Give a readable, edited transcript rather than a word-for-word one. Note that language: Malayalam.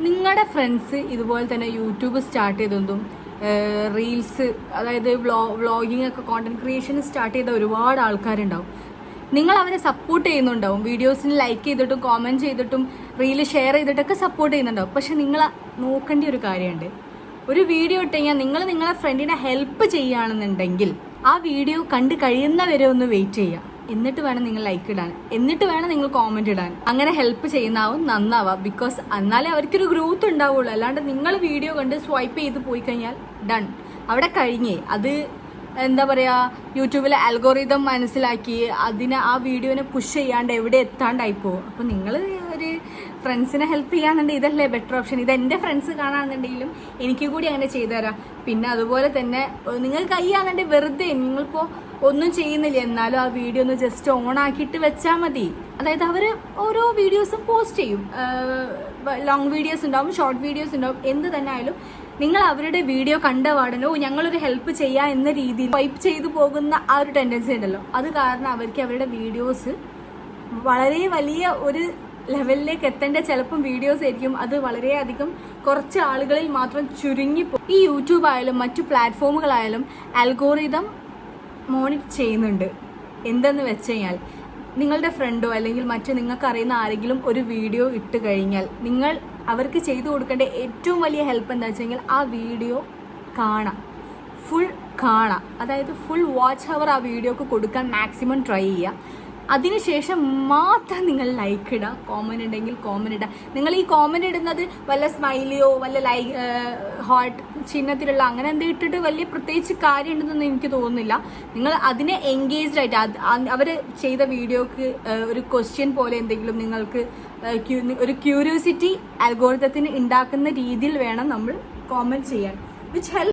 നിങ്ങളുടെ ഫ്രണ്ട്സ് ഇതുപോലെ തന്നെ യൂട്യൂബ് സ്റ്റാർട്ട് ചെയ്തതും റീൽസ്, അതായത് വ്ളോഗിങ് ഒക്കെ കോണ്ടന്റ് ക്രിയേഷൻ സ്റ്റാർട്ട് ചെയ്ത ഒരുപാട് ആൾക്കാരുണ്ടാവും. നിങ്ങൾ അവരെ സപ്പോർട്ട് ചെയ്യുന്നുണ്ടാവും, വീഡിയോസിന് ലൈക്ക് ചെയ്തിട്ടും കോമെന്റ് ചെയ്തിട്ടും റീല് ഷെയർ ചെയ്തിട്ടൊക്കെ സപ്പോർട്ട് ചെയ്യുന്നുണ്ടാവും. പക്ഷെ നിങ്ങൾ നോക്കേണ്ട ഒരു കാര്യമുണ്ട്, ഒരു വീഡിയോ ഇട്ട് കഴിഞ്ഞാൽ നിങ്ങൾ നിങ്ങളെ ഫ്രണ്ടിനെ ഹെൽപ്പ് ചെയ്യുകയാണെന്നുണ്ടെങ്കിൽ ആ വീഡിയോ കണ്ട് കഴിയുന്നവരെ ഒന്ന് വെയിറ്റ് ചെയ്യുക. എന്നിട്ട് വേണം നിങ്ങൾ ലൈക്ക് ഇടാൻ, എന്നിട്ട് വേണം നിങ്ങൾ കോമെന്റ് ഇടാൻ. അങ്ങനെ ഹെൽപ്പ് ചെയ്യുന്നതാവും നന്നാവുക. ബിക്കോസ് എന്നാലേ അവർക്കൊരു ഗ്രോത്ത് ഉണ്ടാവുള്ളൂ. അല്ലാണ്ട് നിങ്ങൾ വീഡിയോ കണ്ട് സ്വൈപ്പ് ചെയ്ത് പോയി കഴിഞ്ഞാൽ ഡൺ, അവിടെ കഴിഞ്ഞേ. അത് എന്താ പറയുക, യൂട്യൂബിലെ അൽഗോറിതം മനസ്സിലാക്കി അതിനെ ആ വീഡിയോനെ പുഷ് ചെയ്യാണ്ട് എവിടെ എത്താണ്ടായി പോകും. അപ്പോൾ നിങ്ങൾ ഒരു ഫ്രണ്ട്സിനെ ഹെൽപ്പ് ചെയ്യാന്നുണ്ടെങ്കിൽ ഇതല്ലേ ബെറ്റർ ഓപ്ഷൻ. ഇത് എൻ്റെ ഫ്രണ്ട്സ് കാണാന്നുണ്ടെങ്കിലും എനിക്ക് കൂടി അങ്ങനെ ചെയ്തു തരാം. പിന്നെ അതുപോലെ തന്നെ നിങ്ങൾ കൈയാണെന്നുണ്ടെങ്കിൽ വെറുതെ നിങ്ങളിപ്പോൾ ഒന്നും ചെയ്യുന്നില്ല, എന്നാലും ആ വീഡിയോ ഒന്ന് ജസ്റ്റ് ഓൺ ആക്കിയിട്ട് വെച്ചാൽ മതി. അതായത് അവർ ഓരോ വീഡിയോസും പോസ്റ്റ് ചെയ്യും, ലോങ് വീഡിയോസ് ഉണ്ടാവും, ഷോർട്ട് വീഡിയോസ് ഉണ്ടാവും. എന്ത് തന്നെ ആയാലും നിങ്ങൾ അവരുടെ വീഡിയോ കണ്ട പാടനോ ഞങ്ങളൊരു ഹെൽപ്പ് ചെയ്യാം എന്ന രീതിയിൽ വൈപ്പ് ചെയ്തു പോകുന്ന ആ ഒരു ടെൻഡൻസി ഉണ്ടല്ലോ, അത് കാരണം അവർക്ക് അവരുടെ വീഡിയോസ് വളരെ വലിയ ഒരു ലെവലിലേക്ക് എത്തേണ്ട ചിലപ്പം വീഡിയോസ് ആയിരിക്കും. അത് വളരെയധികം കുറച്ച് ആളുകളിൽ മാത്രം ചുരുങ്ങിപ്പോ. ഈ യൂട്യൂബ് ആയാലും മറ്റു പ്ലാറ്റ്ഫോമുകളായാലും അൽഗോറിതം മോണിറ്റർ ചെയ്യുന്നുണ്ട്. എന്തെന്ന് വെച്ച് കഴിഞ്ഞാൽ നിങ്ങളുടെ ഫ്രണ്ടോ അല്ലെങ്കിൽ മറ്റു നിങ്ങൾക്ക് അറിയുന്ന ആരെങ്കിലും ഒരു വീഡിയോ ഇട്ട് കഴിഞ്ഞാൽ നിങ്ങൾ അവർക്ക് ചെയ്തു കൊടുക്കേണ്ട ഏറ്റവും വലിയ ഹെൽപ്പ് എന്താ വെച്ച് കഴിഞ്ഞാൽ ആ വീഡിയോ കാണാം, ഫുൾ കാണാം. അതായത് ഫുൾ വാച്ച് അവർ ആ വീഡിയോക്ക് കൊടുക്കാൻ മാക്സിമം ട്രൈ ചെയ്യുക. അതിനുശേഷം മാത്രം നിങ്ങൾ ലൈക്ക് ഇടുക, കോമൻറ്റ് ഉണ്ടെങ്കിൽ കോമൻറ്റ് ഇടുക. നിങ്ങൾ ഈ കോമൻറ്റ് ഇടുന്നത് വല്ല സ്മൈലിയോ വല്ല ഹാർട്ട് ചിഹ്നത്തിലുള്ള അങ്ങനെ എന്തെങ്കിലും ഇട്ടിട്ട് വലിയ പ്രത്യേകിച്ച് കാര്യമുണ്ടെന്നൊന്നും എനിക്ക് തോന്നുന്നില്ല. നിങ്ങൾ അതിനെ എൻഗേജ്ഡ് ആയിട്ട് അവർ ചെയ്ത വീഡിയോക്ക് ഒരു ക്വസ്റ്റ്യൻ പോലെ എന്തെങ്കിലും നിങ്ങൾക്ക് ഒരു ക്യൂരിയോസിറ്റി അൽഗോരിതത്തിന് ഉണ്ടാക്കുന്ന രീതിയിൽ വേണം നമ്മൾ കോമൻറ്റ് ചെയ്യാൻ, വിച്ച് ഹെൽപ്പ്